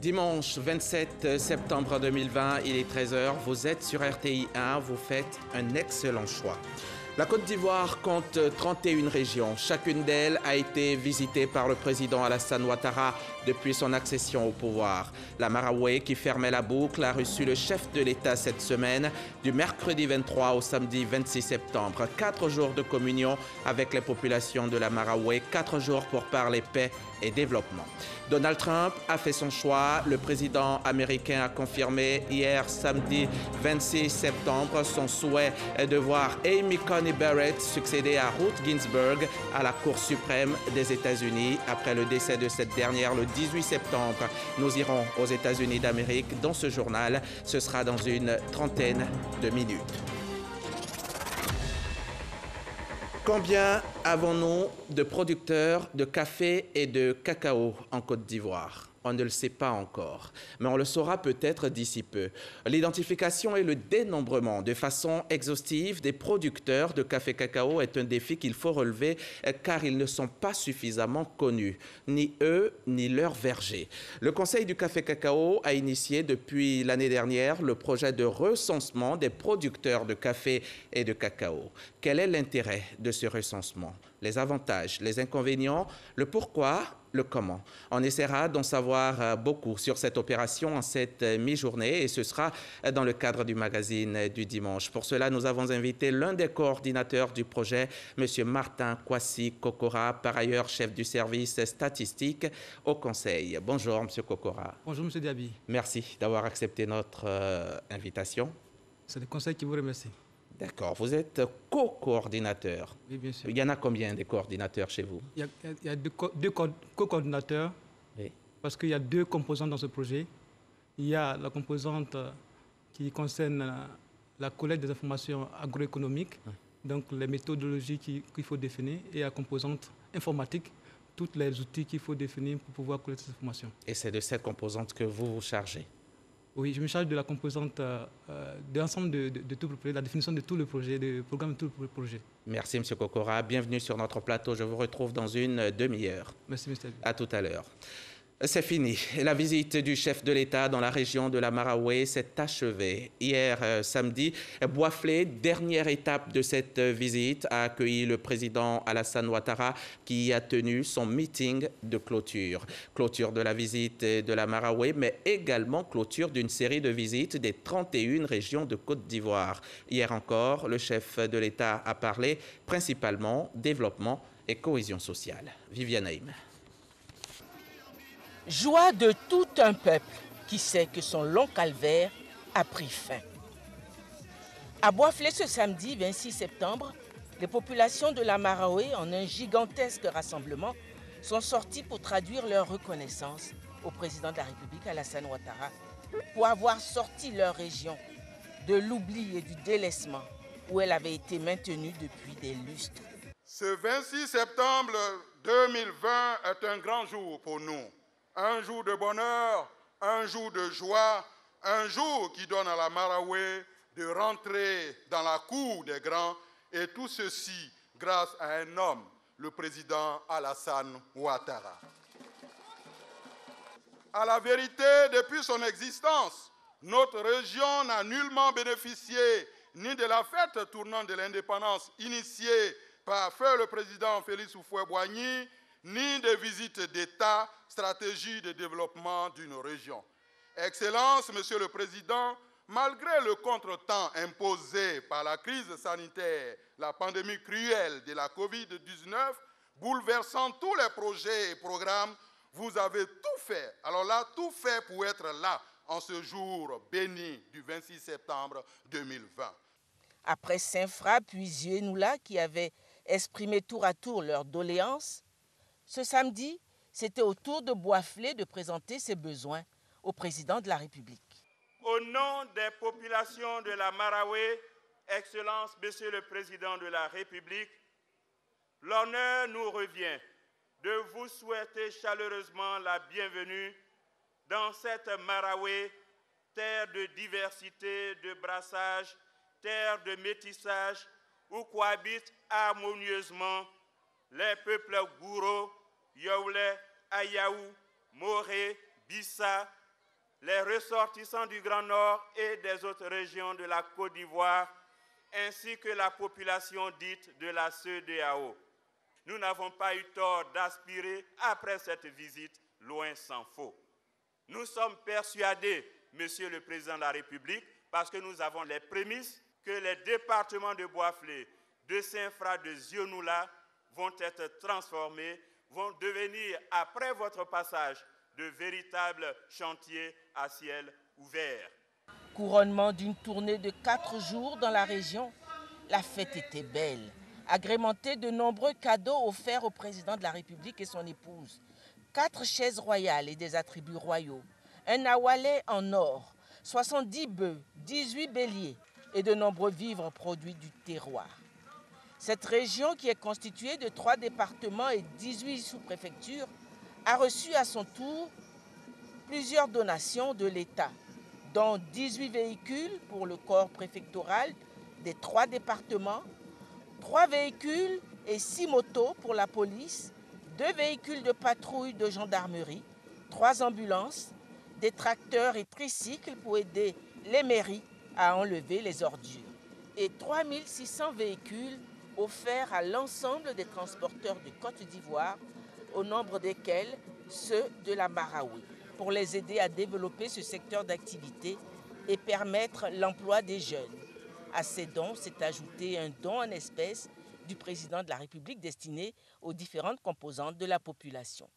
Dimanche 27 septembre 2020, il est 13 h. Vous êtes sur RTI 1, vous faites un excellent choix. La Côte d'Ivoire compte 31 régions. Chacune d'elles a été visitée par le président Alassane Ouattara depuis son accession au pouvoir. La Maraoué, qui fermait la boucle, a reçu le chef de l'État cette semaine, du mercredi 23 au samedi 26 septembre. 4 jours de communion avec les populations de la Maraoué, 4 jours pour parler paix et développement. Donald Trump a fait son choix. Le président américain a confirmé hier samedi 26 septembre son souhait de voir Amy Coney Barrett succéder à Ruth Ginsburg à la Cour suprême des États-Unis après le décès de cette dernière le 18 septembre. Nous irons aux États-Unis d'Amérique dans ce journal. Ce sera dans une trentaine de minutes. Combien avons-nous de producteurs de café et de cacao en Côte d'Ivoire? On ne le sait pas encore, mais on le saura peut-être d'ici peu. L'identification et le dénombrement de façon exhaustive des producteurs de café-cacao est un défi qu'il faut relever car ils ne sont pas suffisamment connus, ni eux, ni leurs vergers. Le Conseil du café-cacao a initié depuis l'année dernière le projet de recensement des producteurs de café et de cacao. Quel est l'intérêt de ce recensement? Les avantages, les inconvénients, le pourquoi, le comment. On essaiera d'en savoir beaucoup sur cette opération en cette mi-journée et ce sera dans le cadre du magazine du dimanche. Pour cela, nous avons invité l'un des coordinateurs du projet, M. Martin Kwasi Kokora, par ailleurs chef du service statistique au Conseil. Bonjour, M. Kokora. Bonjour, M. Diaby. Merci d'avoir accepté notre invitation. C'est le Conseil qui vous remercie. D'accord. Vous êtes co-coordinateur. Oui, bien sûr. Il y en a combien des coordinateurs chez vous? Il y a deux co-coordinateurs, Oui. parce qu'il y a deux composantes dans ce projet. Il y a la composante qui concerne la collecte des informations agroéconomiques, donc les méthodologies qu'il faut définir, et la composante informatique, tous les outils qu'il faut définir pour pouvoir collecter ces informations. Et c'est de cette composante que vous vous chargez? Oui, je me charge de la composante, de l'ensemble de tout le projet, la définition de tout le projet, du programme de tout le projet. Merci, M. Kokora. Bienvenue sur notre plateau. Je vous retrouve dans une demi-heure. Merci, M. À tout à l'heure. C'est fini. La visite du chef de l'État dans la région de la Maraoué s'est achevée. Hier samedi, Boisflé, dernière étape de cette visite, a accueilli le président Alassane Ouattara qui a tenu son meeting de clôture. Clôture de la visite de la Maraoué, mais également clôture d'une série de visites des 31 régions de Côte d'Ivoire. Hier encore, le chef de l'État a parlé principalement développement et cohésion sociale. Viviane Haïm. Joie de tout un peuple qui sait que son long calvaire a pris fin. À Boisflé ce samedi 26 septembre, les populations de la Maraoué, en un gigantesque rassemblement, sont sorties pour traduire leur reconnaissance au président de la République, Alassane Ouattara, pour avoir sorti leur région de l'oubli et du délaissement où elle avait été maintenue depuis des lustres. Ce 26 septembre 2020 est un grand jour pour nous. Un jour de bonheur, un jour de joie, un jour qui donne à la Maraoué de rentrer dans la cour des grands, et tout ceci grâce à un homme, le président Alassane Ouattara. À la vérité, depuis son existence, notre région n'a nullement bénéficié ni de la fête tournante de l'indépendance initiée par feu le président Félix Houphouët-Boigny, ni de visites d'État, stratégie de développement d'une région. Excellence, Monsieur le Président, malgré le contretemps imposé par la crise sanitaire, la pandémie cruelle de la Covid-19, bouleversant tous les projets et programmes, vous avez tout fait, alors là, tout fait pour être là en ce jour béni du 26 septembre 2020. Après Saint-Fra puis Zienoula qui avaient exprimé tour à tour leurs doléances, ce samedi, c'était au tour de Boisflé de présenter ses besoins au président de la République. Au nom des populations de la Maraoué, Excellence, Monsieur le Président de la République, l'honneur nous revient de vous souhaiter chaleureusement la bienvenue dans cette Maraoué, terre de diversité, de brassage, terre de métissage, où cohabitent harmonieusement les peuples Gouro, Yaoulé, Ayaou, Moré, Bissa, les ressortissants du Grand Nord et des autres régions de la Côte d'Ivoire, ainsi que la population dite de la CEDEAO. Nous n'avons pas eu tort d'aspirer après cette visite, loin s'en faut. Nous sommes persuadés, Monsieur le Président de la République, parce que nous avons les prémices, que les départements de Boisflé, de Saint-Fra, de Zionoula vont être transformés, vont devenir, après votre passage, de véritables chantiers à ciel ouvert. Couronnement d'une tournée de 4 jours dans la région, la fête était belle, agrémentée de nombreux cadeaux offerts au président de la République et son épouse. 4 chaises royales et des attributs royaux, un awalet en or, 70 bœufs, 18 béliers et de nombreux vivres produits du terroir. Cette région, qui est constituée de 3 départements et 18 sous-préfectures, a reçu à son tour plusieurs donations de l'État, dont 18 véhicules pour le corps préfectoral des 3 départements, 3 véhicules et 6 motos pour la police, 2 véhicules de patrouille de gendarmerie, 3 ambulances, des tracteurs et tricycles pour aider les mairies à enlever les ordures, et 3600 véhicules offerts à l'ensemble des transporteurs de Côte d'Ivoire, au nombre desquels ceux de la Marawi, pour les aider à développer ce secteur d'activité et permettre l'emploi des jeunes. À ces dons s'est ajouté un don en espèces du président de la République destiné aux différentes composantes de la population.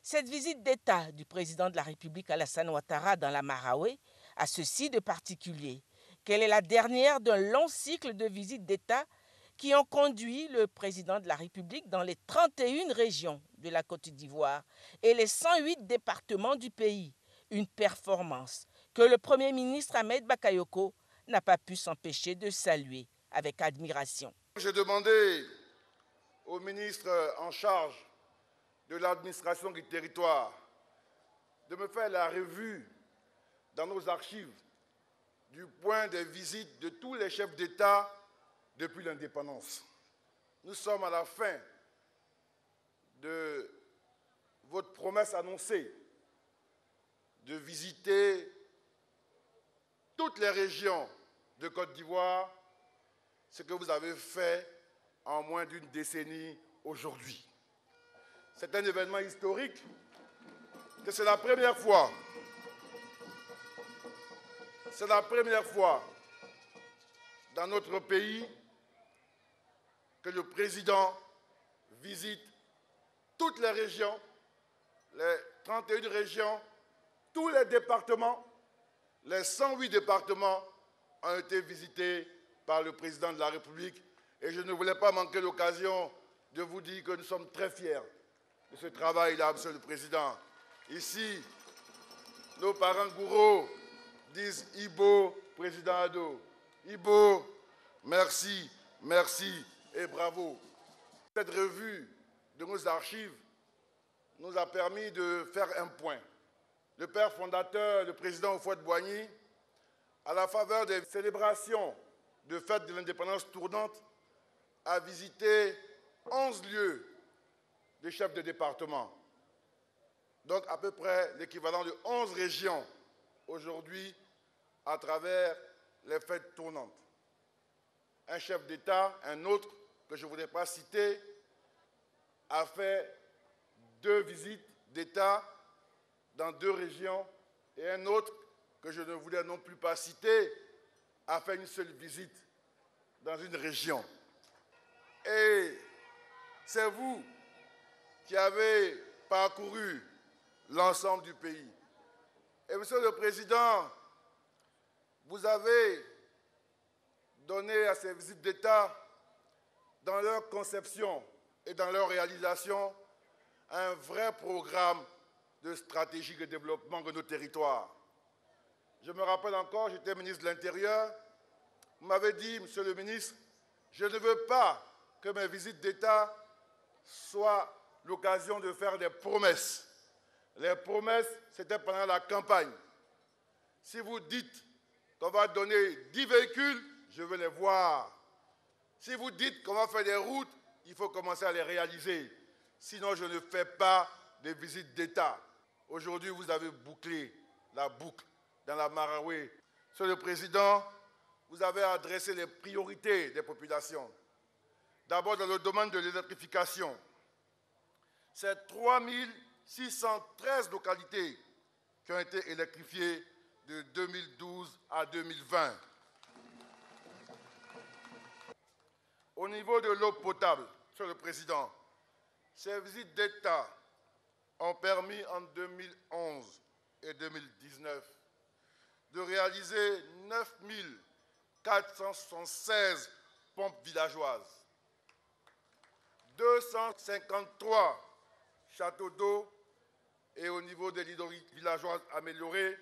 Cette visite d'État du président de la République Alassane Ouattara dans la Marawi a ceci de particulier qu'elle est la dernière d'un long cycle de visites d'État qui ont conduit le président de la République dans les 31 régions de la Côte d'Ivoire et les 108 départements du pays. Une performance que le Premier ministre Ahmed Bakayoko n'a pas pu s'empêcher de saluer avec admiration. J'ai demandé au ministre en charge de l'administration du territoire de me faire la revue dans nos archives du point des visites de tous les chefs d'État depuis l'indépendance. Nous sommes à la fin de votre promesse annoncée de visiter toutes les régions de Côte d'Ivoire, ce que vous avez fait en moins d'une décennie aujourd'hui. C'est un événement historique, que c'est la première fois. C'est la première fois dans notre pays que le président visite toutes les régions, les 31 régions, tous les départements, les 108 départements ont été visités par le président de la République. Et je ne voulais pas manquer l'occasion de vous dire que nous sommes très fiers de ce travail-là, Monsieur le Président. Ici, nos parents gourous disent Ibo, Président Ado. Ibo, merci, merci et bravo. Cette revue de nos archives nous a permis de faire un point. Le père fondateur, le président Houphouët-Boigny, à la faveur des célébrations de fête de l'indépendance tournante, a visité 11 lieux de chefs de département. Donc à peu près l'équivalent de 11 régions aujourd'hui à travers les fêtes tournantes. Un chef d'État, un autre que je ne voudrais pas citer, a fait 2 visites d'État dans 2 régions et un autre que je ne voulais non plus pas citer a fait une seule visite dans une région. Et c'est vous qui avez parcouru l'ensemble du pays. Et Monsieur le Président, vous avez donné à ces visites d'État, dans leur conception et dans leur réalisation, un vrai programme de stratégie de développement de nos territoires. Je me rappelle encore, j'étais ministre de l'Intérieur, vous m'avez dit, Monsieur le ministre, je ne veux pas que mes visites d'État soient l'occasion de faire des promesses. Les promesses, c'était pendant la campagne. Si vous dites qu'on va donner 10 véhicules, je veux les voir. Si vous dites qu'on va faire des routes, il faut commencer à les réaliser. Sinon, je ne fais pas de visites d'État. Aujourd'hui, vous avez bouclé la boucle dans la Marawe. Monsieur le Président, vous avez adressé les priorités des populations. D'abord dans le domaine de l'électrification. C'est 3613 localités qui ont été électrifiées de 2012 à 2020. Au niveau de l'eau potable, Monsieur le Président, ces visites d'État ont permis en 2011 et 2019 de réaliser 9476 pompes villageoises, 253 châteaux d'eau et au niveau des l'hydraulique villageoise améliorée,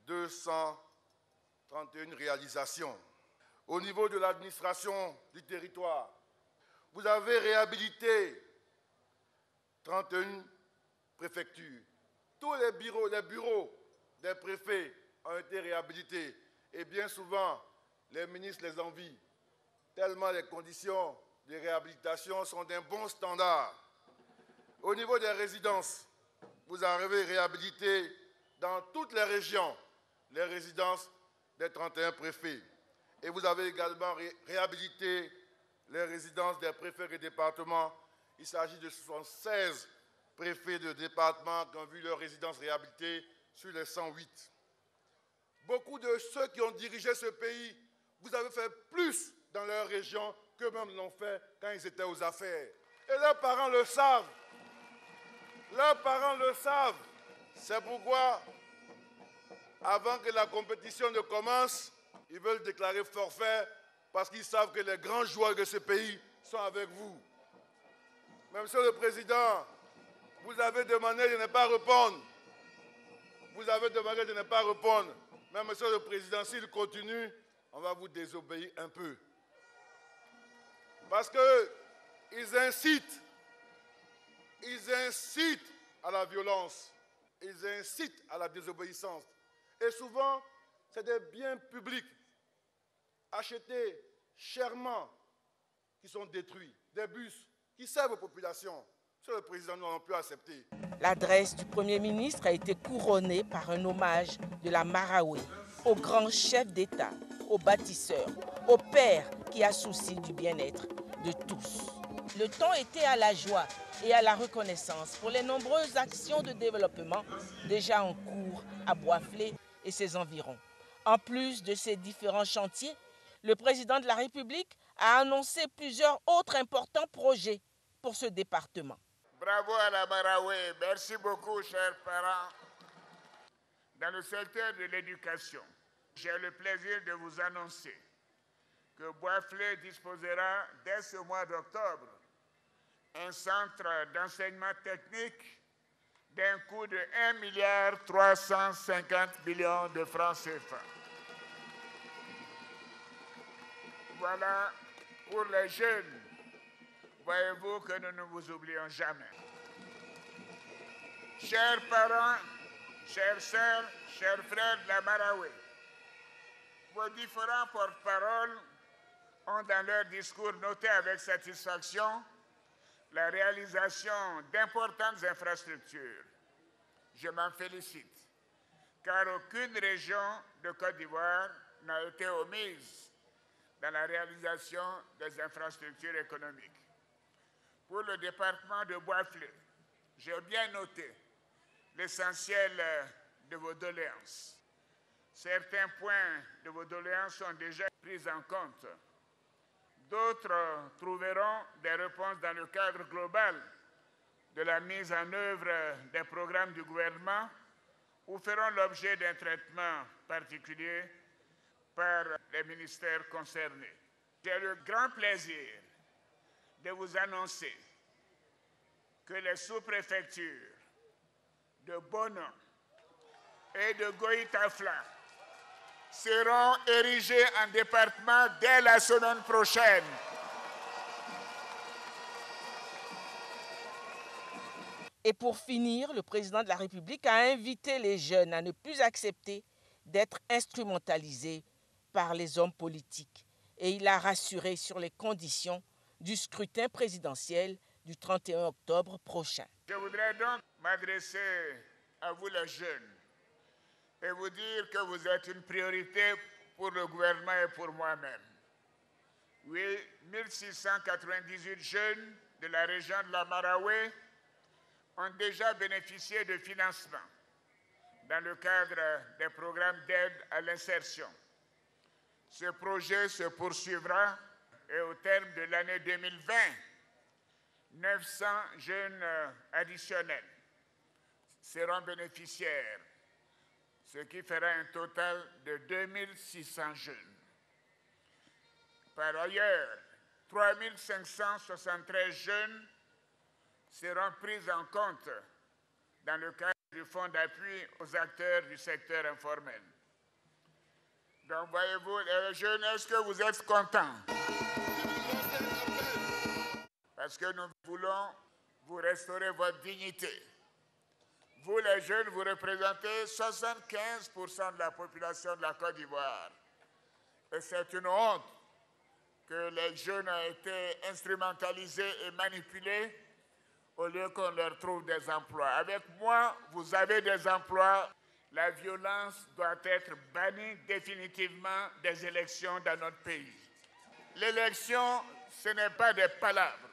231 réalisations. Au niveau de l'administration du territoire, vous avez réhabilité 31 préfectures. Tous les bureaux des préfets ont été réhabilités. Et bien souvent, les ministres les envient, tellement les conditions de réhabilitation sont d'un bon standard. Au niveau des résidences, vous avez réhabilité dans toutes les régions les résidences des 31 préfets. Et vous avez également réhabilité les résidences des préfets et départements. Il s'agit de 76 préfets de département qui ont vu leurs résidences réhabilitées sur les 108. Beaucoup de ceux qui ont dirigé ce pays, vous avez fait plus dans leur région qu'eux-mêmes l'ont fait quand ils étaient aux affaires. Et leurs parents le savent. Leurs parents le savent. C'est pourquoi, avant que la compétition ne commence, ils veulent déclarer forfait parce qu'ils savent que les grands joueurs de ce pays sont avec vous. Mais Monsieur le Président, vous avez demandé de ne pas répondre. Vous avez demandé de ne pas répondre. Mais Monsieur le Président, s'il continue, on va vous désobéir un peu. Parce qu'ils incitent à la violence, ils incitent à la désobéissance. Et souvent, c'est des biens publics achetés chèrement qui sont détruits, des bus qui servent aux populations. Monsieur le Président, nous n'allons plus accepter. L'adresse du Premier ministre a été couronnée par un hommage de la Marawe au grand chef d'État, au bâtisseur, au père qui a souci du bien-être de tous. Le temps était à la joie et à la reconnaissance pour les nombreuses actions de développement déjà en cours à Boisflé et ses environs. En plus de ces différents chantiers, le président de la République a annoncé plusieurs autres importants projets pour ce département. Bravo à la Marawe. Merci beaucoup, chers parents. Dans le secteur de l'éducation, j'ai le plaisir de vous annoncer que Boisflé disposera dès ce mois d'octobre un centre d'enseignement technique d'un coût de 1,350 milliard de francs CFA. Voilà pour les jeunes. Voyez-vous que nous ne vous oublions jamais. Chers parents, chères sœurs, chers frères de la Marawe, vos différents porte-paroles ont dans leur discours noté avec satisfaction la réalisation d'importantes infrastructures. Je m'en félicite, car aucune région de Côte d'Ivoire n'a été omise dans la réalisation des infrastructures économiques. Pour le département de Boisflé, j'ai bien noté l'essentiel de vos doléances. Certains points de vos doléances sont déjà pris en compte. D'autres trouveront des réponses dans le cadre global de la mise en œuvre des programmes du gouvernement ou feront l'objet d'un traitement particulier par les ministères concernés. J'ai le grand plaisir de vous annoncer que les sous-préfectures de Bono et de Goïtafla seront érigées en département dès la semaine prochaine. Et pour finir, le président de la République a invité les jeunes à ne plus accepter d'être instrumentalisés par les hommes politiques. Et il a rassuré sur les conditions du scrutin présidentiel du 31 octobre prochain. Je voudrais donc m'adresser à vous les jeunes et vous dire que vous êtes une priorité pour le gouvernement et pour moi-même. Oui, 1698 jeunes de la région de la Maraoué ont déjà bénéficié de financement dans le cadre des programmes d'aide à l'insertion. Ce projet se poursuivra et au terme de l'année 2020, 900 jeunes additionnels seront bénéficiaires, ce qui fera un total de 2600 jeunes. Par ailleurs, 3573 jeunes seront pris en compte dans le cadre du fonds d'appui aux acteurs du secteur informel. Donc, voyez-vous, les jeunes, est-ce que vous êtes contents? Parce que nous voulons vous restaurer votre dignité. Vous, les jeunes, vous représentez 75% de la population de la Côte d'Ivoire. Et c'est une honte que les jeunes aient été instrumentalisés et manipulés au lieu qu'on leur trouve des emplois. Avec moi, vous avez des emplois. La violence doit être bannie définitivement des élections dans notre pays. L'élection, ce n'est pas des palabres.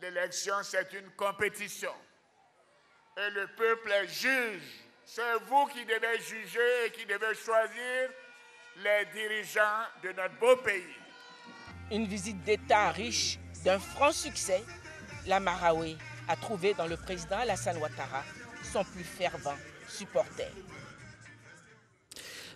L'élection, c'est une compétition. Et le peuple juge. C'est vous qui devez juger et qui devez choisir les dirigeants de notre beau pays. Une visite d'État riche d'un franc succès, la Maraoué a trouvé dans le président Alassane Ouattara son plus fervent supporter.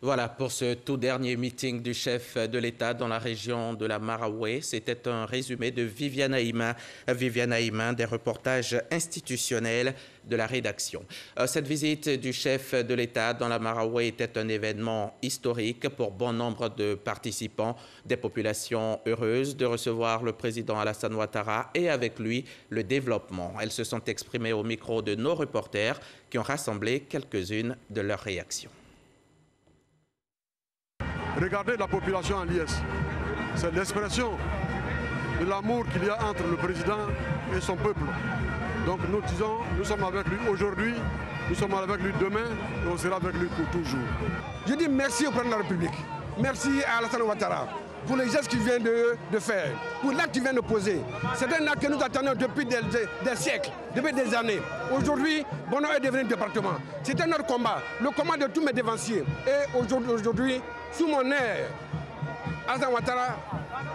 Voilà pour ce tout dernier meeting du chef de l'État dans la région de la Maraoué. C'était un résumé de Viviane Aïman, des reportages institutionnels de la rédaction. Cette visite du chef de l'État dans la Maraoué était un événement historique pour bon nombre de participants, des populations heureuses de recevoir le président Alassane Ouattara et avec lui le développement. Elles se sont exprimées au micro de nos reporters qui ont rassemblé quelques-unes de leurs réactions. Regardez la population en liesse. C'est l'expression de l'amour qu'il y a entre le président et son peuple. Donc nous disons, nous sommes avec lui aujourd'hui, nous sommes avec lui demain et on sera avec lui pour toujours. Je dis merci au président de la République. Merci à Alassane Ouattara pour les gestes qu'il vient de faire, pour l'acte qu'il vient de poser. C'est un acte que nous attendons depuis des siècles, depuis des années. Aujourd'hui, Bono est devenu département. C'était notre combat, le combat de tous mes dévanciers. Et aujourd'hui, sous mon air, Alassane Ouattara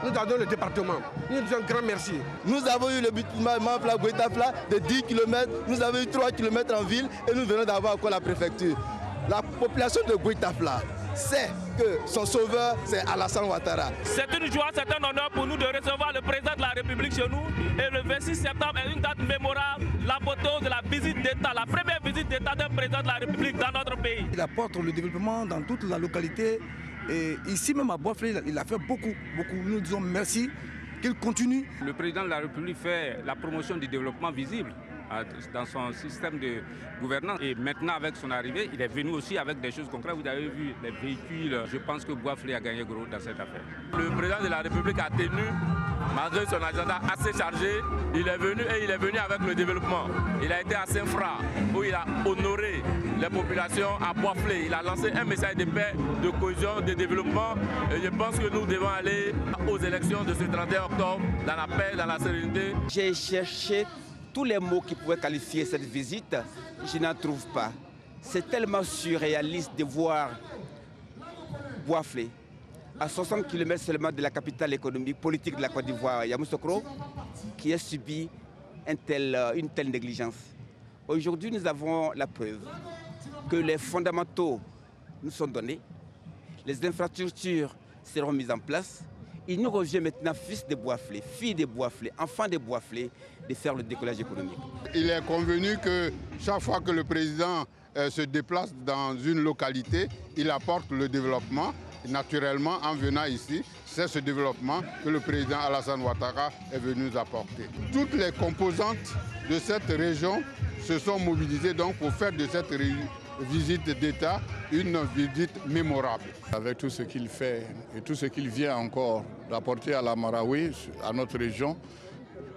nous a donné le département. Nous disons un grand merci. Nous avons eu le bâtiment Goïtafla de 10 km, nous avons eu 3 km en ville et nous venons d'avoir encore la préfecture. La population de Goïtafla sait que son sauveur, c'est Alassane Ouattara. C'est une joie, c'est un honneur pour nous de recevoir le président de la République chez nous. Et le 26 septembre est une date mémorable, l'apothéose de la visite d'État, la première visite d'État d'un président de la République dans notre pays. Il apporte le développement dans toute la localité. Et ici même à Bois-Flé, il a fait beaucoup. Nous disons merci, qu'il continue. Le président de la République fait la promotion du développement visible dans son système de gouvernance. Et maintenant, avec son arrivée, il est venu aussi avec des choses concrètes. Vous avez vu les véhicules. Je pense que Bois-Flé a gagné gros dans cette affaire. Le président de la République a tenu, malgré son agenda assez chargé, il est venu et il est venu avec le développement. Il a été à Saint-Fra, où il a honoré les populations à Bois-Flé. Il a lancé un message de paix, de cohésion, de développement. Et je pense que nous devons aller aux élections de ce 31 octobre dans la paix, dans la sérénité. J'ai cherché tous les mots qui pouvaient qualifier cette visite, je n'en trouve pas. C'est tellement surréaliste de voir Bois-Flé, à 60 km seulement de la capitale économique, politique de la Côte d'Ivoire, Yamoussoukro, qui a subi une telle négligence. Aujourd'hui, nous avons la preuve que les fondamentaux nous sont donnés, les infrastructures seront mises en place. Il nous revient maintenant, fils de Bois-Flé, fille de Bois-Flé, enfant de Bois-Flé, de faire le décollage économique. Il est convenu que chaque fois que le président se déplace dans une localité, il apporte le développement. Et naturellement, en venant ici, c'est ce développement que le président Alassane Ouattara est venu nous apporter. Toutes les composantes de cette région se sont mobilisées donc pour faire de cette visite d'État une visite mémorable. Avec tout ce qu'il fait et tout ce qu'il vient encore d'apporter à la Maraoué, à notre région,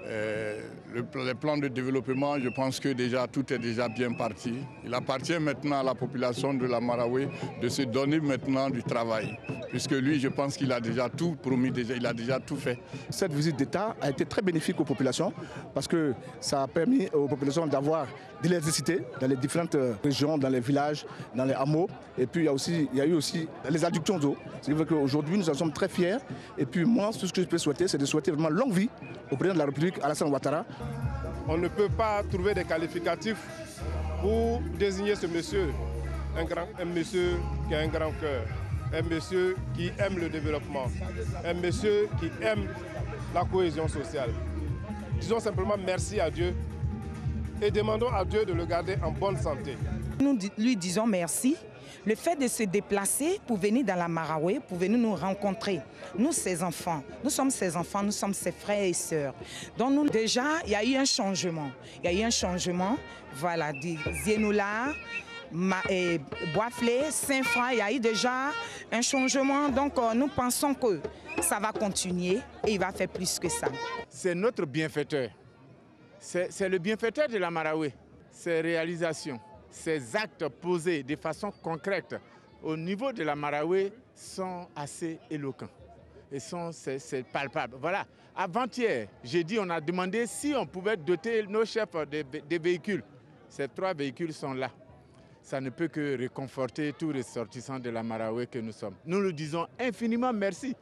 Les plans de développement, je pense que déjà tout est déjà bien parti. Il appartient maintenant à la population de la Marawe de se donner maintenant du travail. Puisque lui, je pense qu'il a déjà tout promis, il a déjà tout fait. Cette visite d'État a été très bénéfique aux populations parce que ça a permis aux populations d'avoir de l'électricité dans les différentes régions, dans les villages, dans les hameaux. Et puis il y a eu aussi les adductions d'eau. Ce qui veut qu'aujourd'hui, nous en sommes très fiers. Et puis moi, tout ce que je peux souhaiter, c'est de souhaiter vraiment longue vie au président de la République, Alassane Ouattara. On ne peut pas trouver des qualificatifs pour désigner ce monsieur, un monsieur qui a un grand cœur, un monsieur qui aime le développement, un monsieur qui aime la cohésion sociale. Disons simplement merci à Dieu et demandons à Dieu de le garder en bonne santé. Nous lui disons merci. Le fait de se déplacer pour venir dans la Marawe, pour venir nous rencontrer, nous ses enfants, nous sommes ses enfants, nous sommes ses frères et sœurs. Donc nous, déjà, il y a eu un changement. Il y a eu un changement, voilà, de Zienoula, Boisflé, Saint-Franc, il y a eu déjà un changement. Donc nous pensons que ça va continuer et il va faire plus que ça. C'est notre bienfaiteur. C'est le bienfaiteur de la Marawe. Ses réalisations, ses actes posés de façon concrète au niveau de la Marawe sont assez éloquents et c'est palpable. Voilà. Avant-hier, j'ai dit, on a demandé si on pouvait doter nos chefs des véhicules. Ces 3 véhicules sont là. Ça ne peut que réconforter tous les ressortissants de la Marawe que nous sommes. Nous lui disons infiniment merci.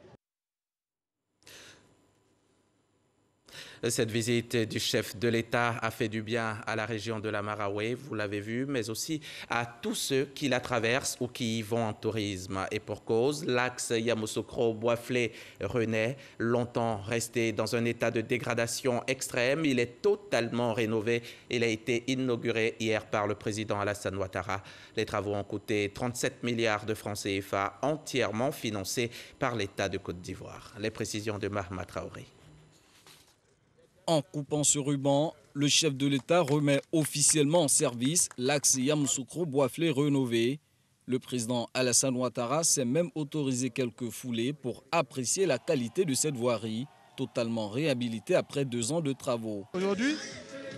Cette visite du chef de l'État a fait du bien à la région de la Marawe, vous l'avez vu, mais aussi à tous ceux qui la traversent ou qui y vont en tourisme. Et pour cause, l'axe Yamoussoukro-Boisflé-René, longtemps resté dans un état de dégradation extrême, il est totalement rénové. Il a été inauguré hier par le président Alassane Ouattara. Les travaux ont coûté 37 milliards de francs CFA, entièrement financés par l'État de Côte d'Ivoire. Les précisions de Mahama Traoré. En coupant ce ruban, le chef de l'État remet officiellement en service l'axe Yamoussoukro-Boisflé rénové. Le président Alassane Ouattara s'est même autorisé quelques foulées pour apprécier la qualité de cette voirie, totalement réhabilitée après 2 ans de travaux. Aujourd'hui,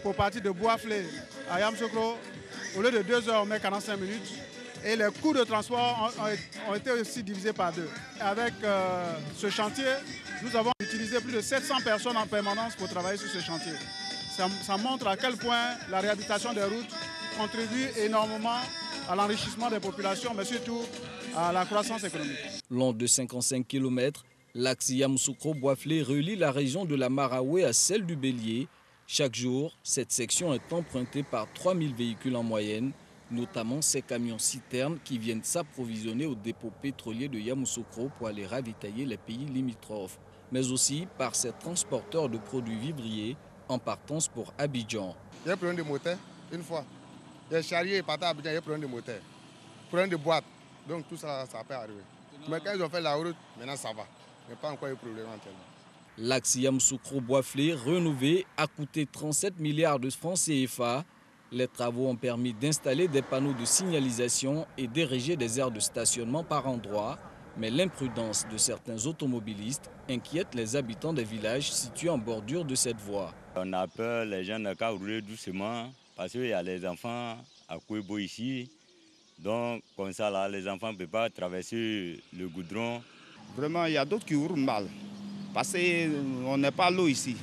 pour partir de Boisflé à Yamoussoukro, au lieu de 2 heures, on met 45 minutes. Et les coûts de transport ont été aussi divisés par 2. Avec ce chantier, nous avons utilisé plus de 700 personnes en permanence pour travailler sur ce chantier. Ça montre à quel point la réhabilitation des routes contribue énormément à l'enrichissement des populations, mais surtout à la croissance économique. Long de 55 km, l'axe Yamoussoukro-Boisflé relie la région de la Marawe à celle du Bélier. Chaque jour, cette section est empruntée par 3000 véhicules en moyenne, notamment ces camions-citernes qui viennent s'approvisionner au dépôt pétrolier de Yamoussoukro pour aller ravitailler les pays limitrophes, mais aussi par ces transporteurs de produits vivriers en partance pour Abidjan. Il y a un problème de moteur, une fois. Les charriers partent à Abidjan, il y a un problème de moteur. Problème de boîte, donc tout ça, ça peut arriver. Mais quand ils ont fait la route, maintenant ça va. Il n'y a pas encore eu de problème actuellement. L'axe Yamoussoukro-Boisflé rénové a coûté 37 milliards de francs CFA. Les travaux ont permis d'installer des panneaux de signalisation et d'ériger des aires de stationnement par endroits. Mais l'imprudence de certains automobilistes inquiète les habitants des villages situés en bordure de cette voie. On a peur, les gens n'ont qu'à rouler doucement parce qu'il y a les enfants à Kouébo ici. Donc, comme ça, là, les enfants ne peuvent pas traverser le goudron. Vraiment, il y a d'autres qui roulent mal parce qu'on n'est pas l'eau ici.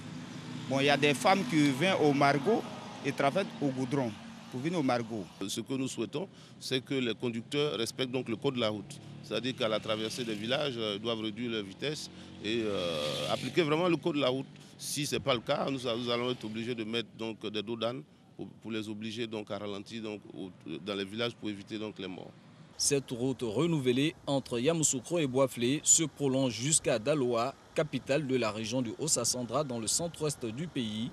Bon, il y a des femmes qui viennent au Margot et traversent au goudron pour venir au Margot. Ce que nous souhaitons, c'est que les conducteurs respectent donc le code de la route. C'est-à-dire qu'à la traversée des villages, ils doivent réduire leur vitesse et appliquer vraiment le code de la route. Si ce n'est pas le cas, nous allons être obligés de mettre donc, des dos d'âne pour les obliger donc, à ralentir donc, dans les villages pour éviter donc, les morts. Cette route renouvelée entre Yamoussoukro et Boisflé se prolonge jusqu'à Daloa, capitale de la région du Haut-Sassandra dans le centre-ouest du pays.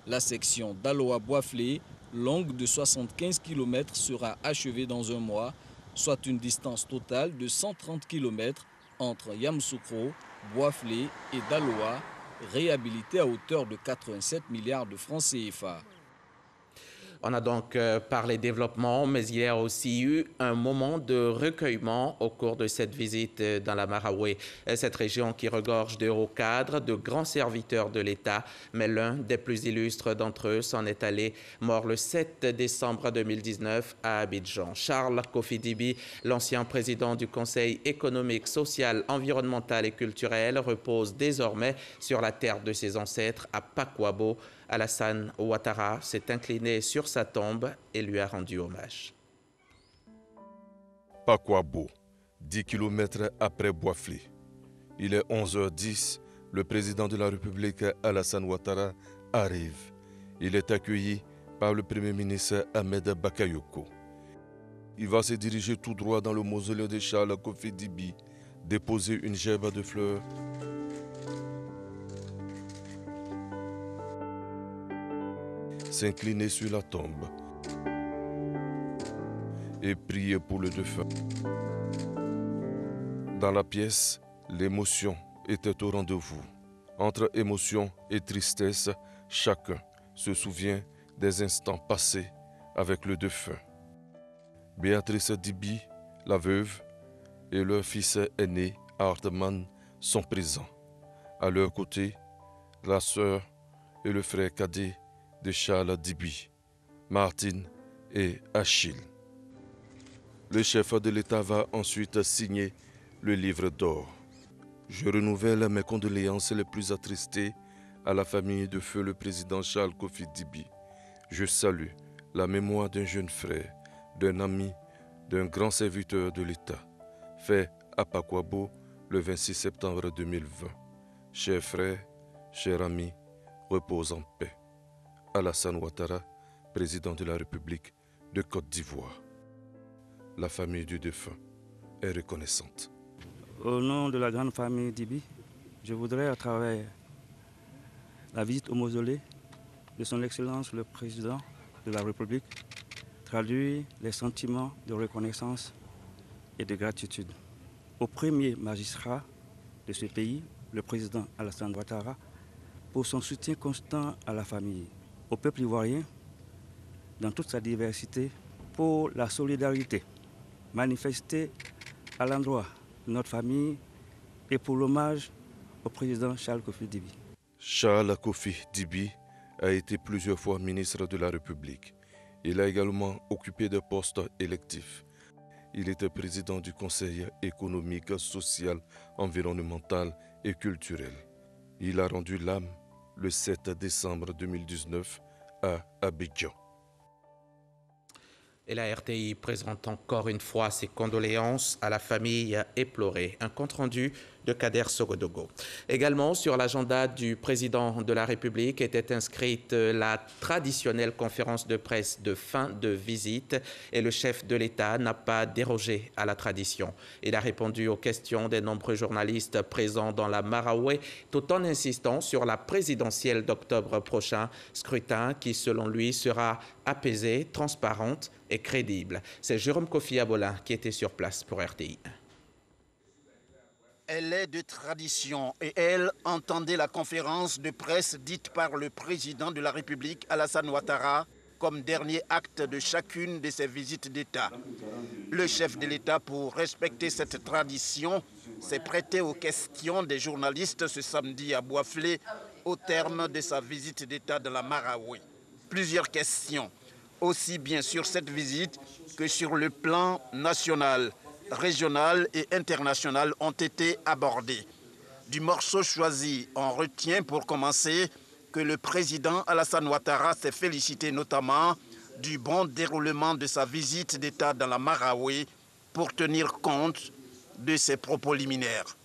La section Daloa-Boisflé, longue de 75 km, sera achevée dans 1 mois, soit une distance totale de 130 km entre Yamoussoukro, Boisflé et Daloa, réhabilité à hauteur de 87 milliards de francs CFA. On a donc parlé développement, mais il y a aussi eu un moment de recueillement au cours de cette visite dans la Maraoué. Cette région qui regorge de hauts cadres, de grands serviteurs de l'État, mais l'un des plus illustres d'entre eux s'en est allé mort le 7 décembre 2019 à Abidjan. Charles Kofi Dibi, l'ancien président du Conseil économique, social, environnemental et culturel, repose désormais sur la terre de ses ancêtres à Pakwabo. Alassane Ouattara s'est incliné sur sa tombe et lui a rendu hommage. Pakwabo, 10 km après Boiflé. Il est 11h10. Le président de la République, Alassane Ouattara, arrive. Il est accueilli par le Premier ministre Ahmed Bakayoko. Il va se diriger tout droit dans le mausolée de Charles Kofi Dibi, déposer une gerbe de fleurs. S'incliner sur la tombe et prier pour le défunt. Dans la pièce, l'émotion était au rendez-vous. Entre émotion et tristesse, chacun se souvient des instants passés avec le défunt. Béatrice Dibi, la veuve, et leur fils aîné, Hartman, sont présents. À leur côté, la sœur et le frère cadet de Charles Dibi, Martine et Achille. Le chef de l'État va ensuite signer le livre d'or. Je renouvelle mes condoléances les plus attristées à la famille de feu le président Charles Kofi Dibi. Je salue la mémoire d'un jeune frère, d'un ami, d'un grand serviteur de l'État, fait à Pakwabo le 26 septembre 2020. Chers frères, chers amis, repose en paix. Alassane Ouattara, président de la République de Côte d'Ivoire. La famille du défunt est reconnaissante. Au nom de la grande famille Dibi, je voudrais, à travers la visite au mausolée de son Excellence le Président de la République, traduire les sentiments de reconnaissance et de gratitude au premier magistrat de ce pays, le président Alassane Ouattara, pour son soutien constant à la famille, au peuple ivoirien, dans toute sa diversité, pour la solidarité manifestée à l'endroit de notre famille et pour l'hommage au président Charles Kofi Dibi. Charles Kofi Dibi a été plusieurs fois ministre de la République. Il a également occupé des postes électifs. Il était président du Conseil économique, social, environnemental et culturel. Il a rendu l'âme le 7 décembre 2019 à Abidjan. Et la RTI présente encore une fois ses condoléances à la famille éplorée. Un compte-rendu de Kader Sogodogo. Également sur l'agenda du président de la République était inscrite la traditionnelle conférence de presse de fin de visite et le chef de l'État n'a pas dérogé à la tradition. Il a répondu aux questions des nombreux journalistes présents dans la Maraoué tout en insistant sur la présidentielle d'octobre prochain, scrutin qui selon lui sera apaisé, transparente et crédible. C'est Jérôme Kofi Abolin qui était sur place pour RTI. Elle est de tradition et elle entendait la conférence de presse dite par le président de la République, Alassane Ouattara, comme dernier acte de chacune de ses visites d'État. Le chef de l'État, pour respecter cette tradition, s'est prêté aux questions des journalistes ce samedi à Boiflé au terme de sa visite d'État de la Maraoué. Plusieurs questions, aussi bien sur cette visite que sur le plan national, régional et international ont été abordés. Du morceau choisi, on retient pour commencer que le président Alassane Ouattara s'est félicité notamment du bon déroulement de sa visite d'État dans la Maraoué pour tenir compte de ses propos liminaires.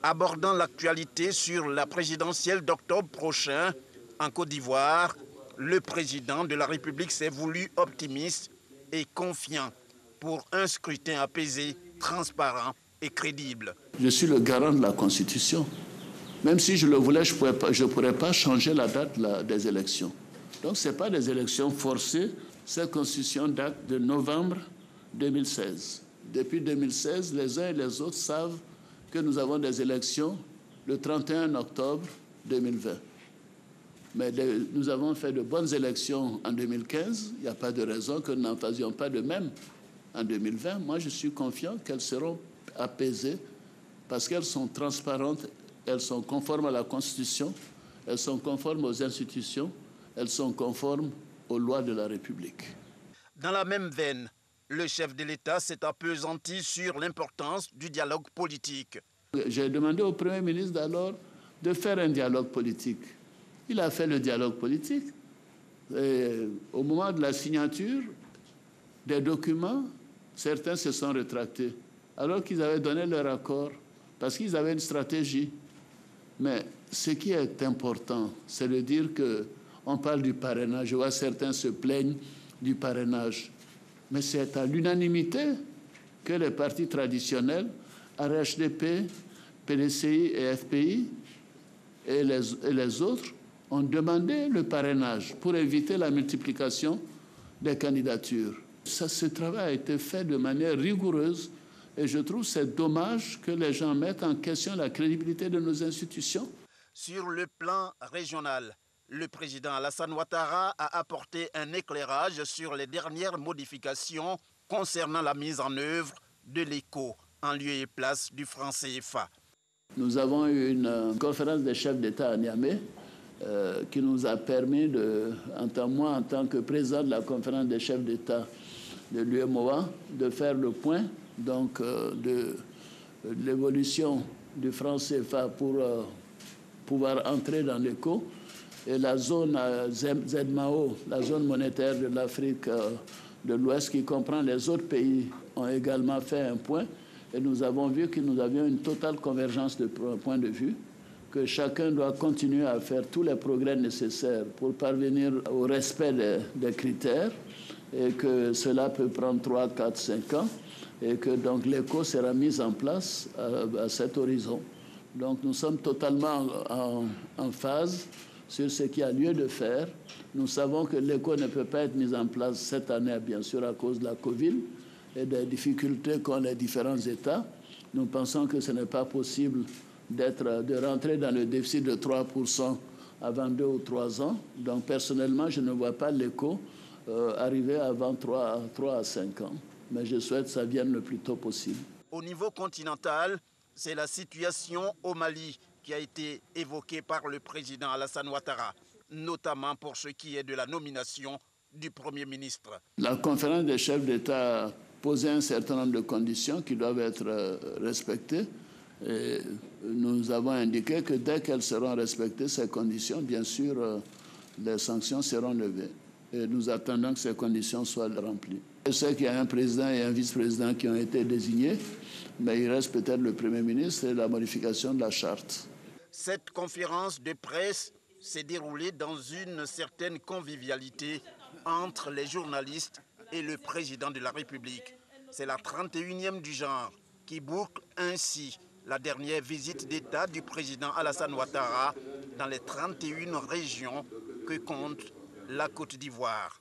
Abordant l'actualité sur la présidentielle d'octobre prochain en Côte d'Ivoire, le président de la République s'est voulu optimiste et confiant pour un scrutin apaisé, transparent et crédible. Je suis le garant de la Constitution. Même si je le voulais, je ne pourrais pas changer la date des élections. Donc ce n'est pas des élections forcées. Cette Constitution date de novembre 2016. Depuis 2016, les uns et les autres savent que nous avons des élections le 31 octobre 2020. Mais nous avons fait de bonnes élections en 2015. Il n'y a pas de raison que nous n'en faisions pas de même en 2020. Moi, je suis confiant qu'elles seront apaisées parce qu'elles sont transparentes, elles sont conformes à la Constitution, elles sont conformes aux institutions, elles sont conformes aux lois de la République. Dans la même veine, le chef de l'État s'est appesanti sur l'importance du dialogue politique. J'ai demandé au Premier ministre d'alors de faire un dialogue politique. Il a fait le dialogue politique. Et au moment de la signature des documents, certains se sont rétractés, alors qu'ils avaient donné leur accord, parce qu'ils avaient une stratégie. Mais ce qui est important, c'est de dire qu'on parle du parrainage. Je vois certains se plaignent du parrainage. Mais c'est à l'unanimité que les partis traditionnels, RHDP, PDCI et FPI et les autres, ont demandé le parrainage pour éviter la multiplication des candidatures. Ce travail a été fait de manière rigoureuse et je trouve c'est dommage que les gens mettent en question la crédibilité de nos institutions. Sur le plan régional, le président Alassane Ouattara a apporté un éclairage sur les dernières modifications concernant la mise en œuvre de l'éco en lieu et place du franc CFA. Nous avons eu une conférence des chefs d'État à Niamey qui nous a permis, moi en tant que président de la conférence des chefs d'État de l'UEMOA, de faire le point donc, de l'évolution du franc CFA pour pouvoir entrer dans l'éco. Et la zone ZMAO, la zone monétaire de l'Afrique de l'Ouest, qui comprend les autres pays, ont également fait un point. Et nous avons vu que nous avions une totale convergence de point de vue, que chacun doit continuer à faire tous les progrès nécessaires pour parvenir au respect des critères, et que cela peut prendre 3, 4, 5 ans, et que donc l'éco sera mise en place à cet horizon. Donc nous sommes totalement en phase sur ce qu'il y a lieu de faire. Nous savons que l'éco ne peut pas être mise en place cette année, bien sûr, à cause de la Covid et des difficultés qu'ont les différents États. Nous pensons que ce n'est pas possible de rentrer dans le déficit de 3% avant 2 ou 3 ans. Donc, personnellement, je ne vois pas l'éco arriver avant 3 à 5 ans. Mais je souhaite que ça vienne le plus tôt possible. Au niveau continental, c'est la situation au Mali qui a été évoquée par le président Alassane Ouattara, notamment pour ce qui est de la nomination du Premier ministre. La conférence des chefs d'État a posé un certain nombre de conditions qui doivent être respectées. Et nous avons indiqué que dès qu'elles seront respectées, ces conditions, bien sûr, les sanctions seront levées. Et nous attendons que ces conditions soient remplies. Je sais qu'il y a un président et un vice-président qui ont été désignés, mais il reste peut-être le Premier ministre et la modification de la charte. Cette conférence de presse s'est déroulée dans une certaine convivialité entre les journalistes et le président de la République. C'est la 31e du genre qui boucle ainsi la dernière visite d'État du président Alassane Ouattara dans les 31 régions que compte la Côte d'Ivoire.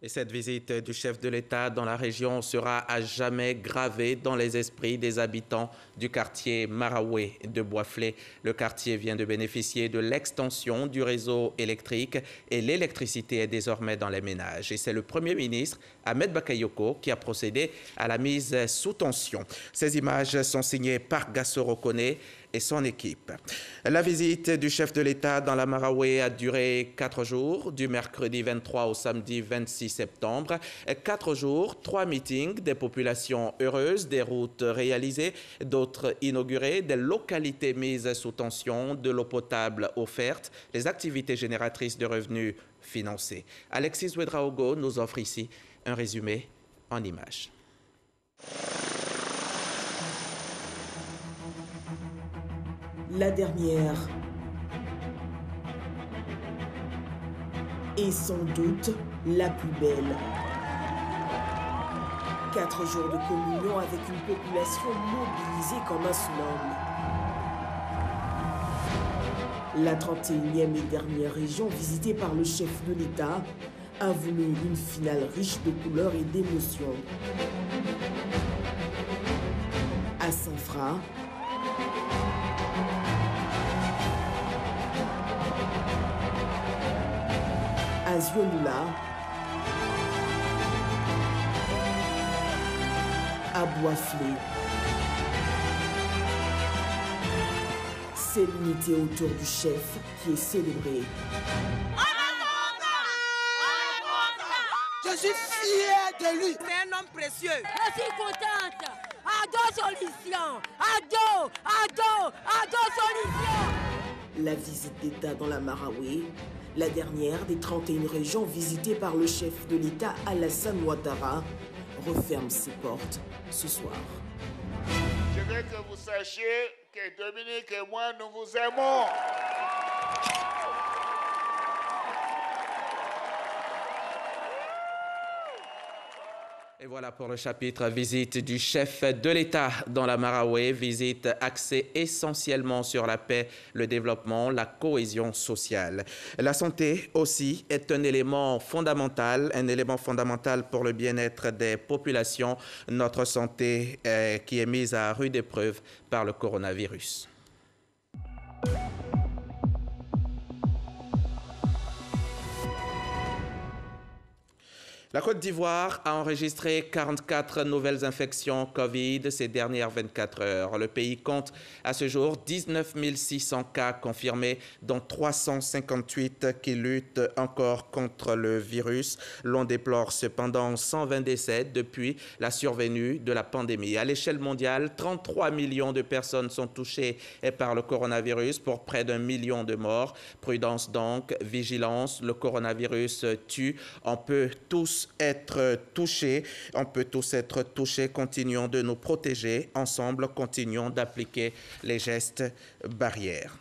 Et cette visite du chef de l'État dans la région sera à jamais gravée dans les esprits des habitants du quartier Maraoué de Boisflé. Le quartier vient de bénéficier de l'extension du réseau électrique et l'électricité est désormais dans les ménages. Et c'est le Premier ministre, Ahmed Bakayoko, qui a procédé à la mise sous tension. Ces images sont signées par Gassoro Kone et son équipe. La visite du chef de l'État dans la Maraoué a duré 4 jours, du mercredi 23 au samedi 26 septembre. 4 jours, 3 meetings, des populations heureuses, des routes réalisées, d'autres inaugurées, des localités mises sous tension, de l'eau potable offerte, les activités génératrices de revenus financées. Alexis Ouedraogo nous offre ici un résumé en images. La dernière et sans doute la plus belle. 4 jours de communion avec une population mobilisée comme un tsunami. La 31e et dernière région visitée par le chef de l'État a voulu une finale riche de couleurs et d'émotions. À Sanfra, Azionoula, à Boisflé. C'est l'unité autour du chef qui est célébrée. Je suis fier de lui. C'est un homme précieux. Je suis contente. Ado solution. Ado solution. La visite d'État dans la Maraoué, la dernière des 31 régions visitées par le chef de l'État Alassane Ouattara, referme ses portes ce soir. Je veux que vous sachiez que Dominique et moi, nous vous aimons. Et voilà pour le chapitre visite du chef de l'État dans la Maraoué, visite axée essentiellement sur la paix, le développement, la cohésion sociale. La santé aussi est un élément fondamental pour le bien-être des populations, notre santé qui est mise à rude épreuve par le coronavirus. La Côte d'Ivoire a enregistré 44 nouvelles infections Covid ces dernières 24 heures. Le pays compte à ce jour 19 600 cas confirmés, dont 358 qui luttent encore contre le virus. L'on déplore cependant 120 décès depuis la survenue de la pandémie. À l'échelle mondiale, 33 millions de personnes sont touchées par le coronavirus pour près d'1 million de morts. Prudence donc, vigilance, le coronavirus tue. On peut tous être touchés, continuons de nous protéger, ensemble, continuons d'appliquer les gestes barrières.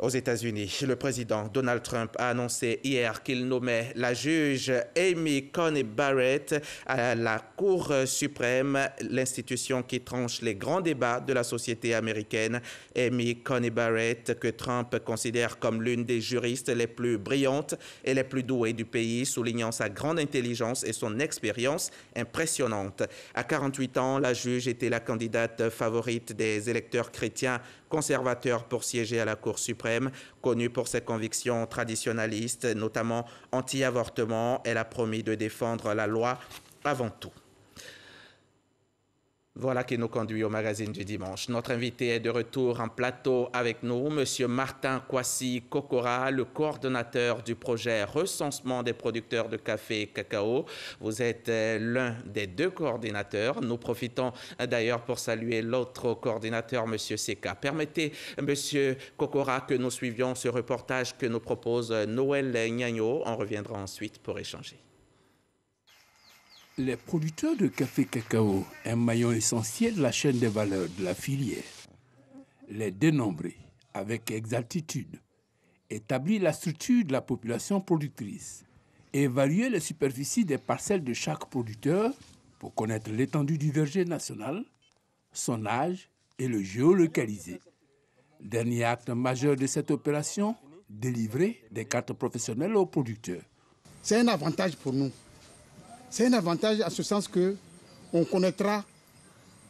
Aux États-Unis, le président Donald Trump a annoncé hier qu'il nommait la juge Amy Coney Barrett à la Cour suprême, l'institution qui tranche les grands débats de la société américaine. Amy Coney Barrett, que Trump considère comme l'une des juristes les plus brillantes et les plus douées du pays, soulignant sa grande intelligence et son expérience impressionnante. À 48 ans, la juge était la candidate favorite des électeurs chrétiens conservateur pour siéger à la Cour suprême. Connue pour ses convictions traditionnalistes, notamment anti-avortement, elle a promis de défendre la loi avant tout. Voilà qui nous conduit au magazine du dimanche. Notre invité est de retour en plateau avec nous, M. Martin Kwasi Kokora, le coordonnateur du projet recensement des producteurs de café et cacao. Vous êtes l'un des deux coordinateurs. Nous profitons d'ailleurs pour saluer l'autre coordinateur, M. Seka. Permettez, M. Kokora, que nous suivions ce reportage que nous propose Noël Gnagno. On reviendra ensuite pour échanger. Les producteurs de café-cacao, un maillon essentiel de la chaîne des valeurs de la filière. Les dénombrer avec exactitude, établir la structure de la population productrice, évaluer les superficies des parcelles de chaque producteur pour connaître l'étendue du verger national, son âge et le géolocaliser. Dernier acte majeur de cette opération, délivrer des cartes professionnelles aux producteurs. C'est un avantage pour nous. C'est un avantage à ce sens qu'on connaîtra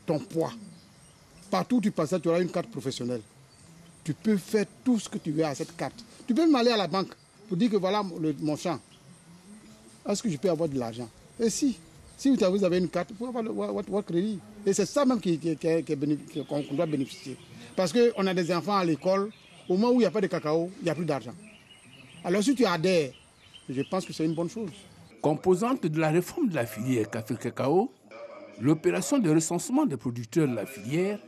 ton poids. Partout où tu passes, tu auras une carte professionnelle. Tu peux faire tout ce que tu veux à cette carte. Tu peux même aller à la banque pour dire que voilà mon champ. Est-ce que je peux avoir de l'argent? Et si vous avez une carte, vous pouvez avoir votre crédit. Et c'est ça même qu'on doit bénéficier. Parce qu'on a des enfants à l'école, au moment où il n'y a pas de cacao, il n'y a plus d'argent. Alors si tu adhères, je pense que c'est une bonne chose. Composante de la réforme de la filière café-cacao, l'opération de recensement des producteurs de la filière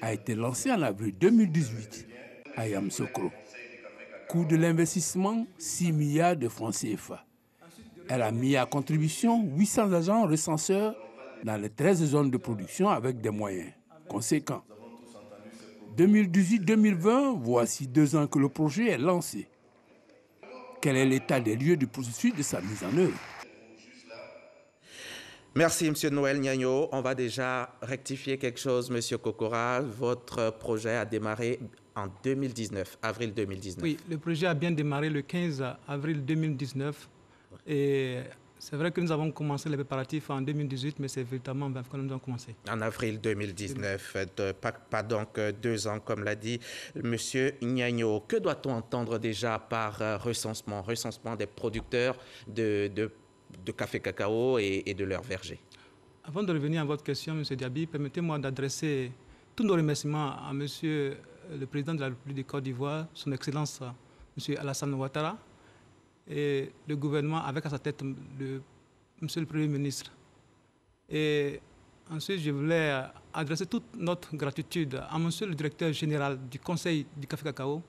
a été lancée en avril 2018 à Yamoussoukro. Coût de l'investissement, 6 milliards de francs CFA. Elle a mis à contribution 800 agents recenseurs dans les 13 zones de production avec des moyens conséquents. 2018-2020, voici 2 ans que le projet est lancé. Quel est l'état des lieux du processus de sa mise en œuvre? Merci, M. Noël Gnagno. On va déjà rectifier quelque chose, M. Kokora. Votre projet a démarré en 2019, avril 2019. Oui, le projet a bien démarré le 15 avril 2019. Et C'est vrai que nous avons commencé les préparatifs en 2018, mais c'est véritablement quand nous avons commencé. En avril 2019, pas donc 2 ans, comme l'a dit M. Gnagno. Que doit-on entendre déjà par recensement des producteurs de café cacao et de leurs vergers? Avant de revenir à votre question, M. Diaby, permettez-moi d'adresser tous nos remerciements à M. le Président de la République de Côte d'Ivoire, son Excellence M. Alassane Ouattara, et le gouvernement avec à sa tête Monsieur le Premier ministre. Et ensuite, je voulais adresser toute notre gratitude à Monsieur le Directeur général du Conseil du Café Cacao,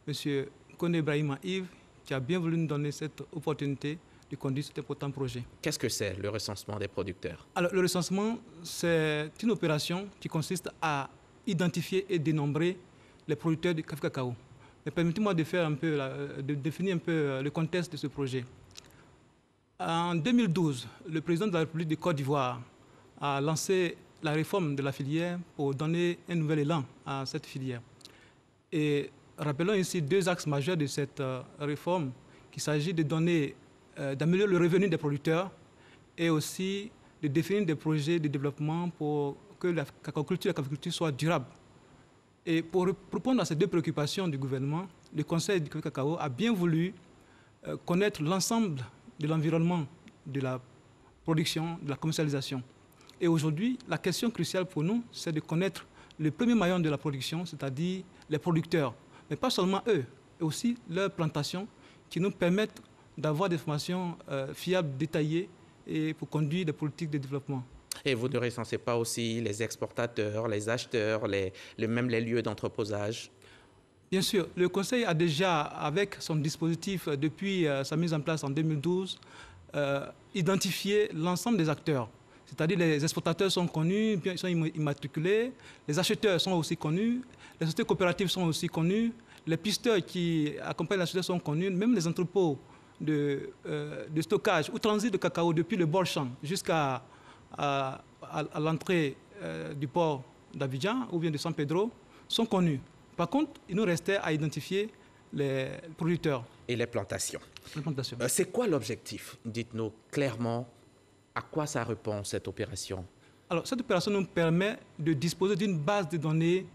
Monsieur Koné Brahima Yves, qui a bien voulu nous donner cette opportunité de conduire cet important projet. Qu'est-ce que c'est le recensement des producteurs? Alors, le recensement, c'est une opération qui consiste à identifier et dénombrer les producteurs du café cacao. Mais permettez-moi de définir un peu le contexte de ce projet. En 2012, le président de la République de Côte d'Ivoire a lancé la réforme de la filière pour donner un nouvel élan à cette filière. Et rappelons ici 2 axes majeurs de cette réforme, qu'il s'agit de d'améliorer le revenu des producteurs et aussi de définir des projets de développement pour que la cacaoculture soit durable. Et pour répondre à ces 2 préoccupations du gouvernement, le Conseil du cacao a bien voulu connaître l'ensemble de l'environnement de la production, de la commercialisation. Et aujourd'hui, la question cruciale pour nous, c'est de connaître le premier maillon de la production, c'est-à-dire les producteurs. Mais pas seulement eux, et aussi leurs plantations qui nous permettent d'avoir des formations fiables, détaillées, et pour conduire des politiques de développement. Et vous ne recensez pas aussi les exportateurs, les acheteurs, même les lieux d'entreposage? Bien sûr, le Conseil a déjà, avec son dispositif depuis sa mise en place en 2012, identifié l'ensemble des acteurs. C'est-à-dire les exportateurs sont connus, ils sont immatriculés, les acheteurs sont aussi connus, les sociétés coopératives sont aussi connues, les pisteurs qui accompagnent la société sont connus, même les entrepôts de stockage ou transit de cacao depuis le bord champ jusqu'à l'entrée du port d'Abidjan ou bien de San Pedro sont connus. Par contre, il nous restait à identifier les producteurs. Et les plantations. C'est quoi l'objectif? Dites-nous clairement à quoi ça répond cette opération. Alors, cette opération nous permet de disposer d'une base de données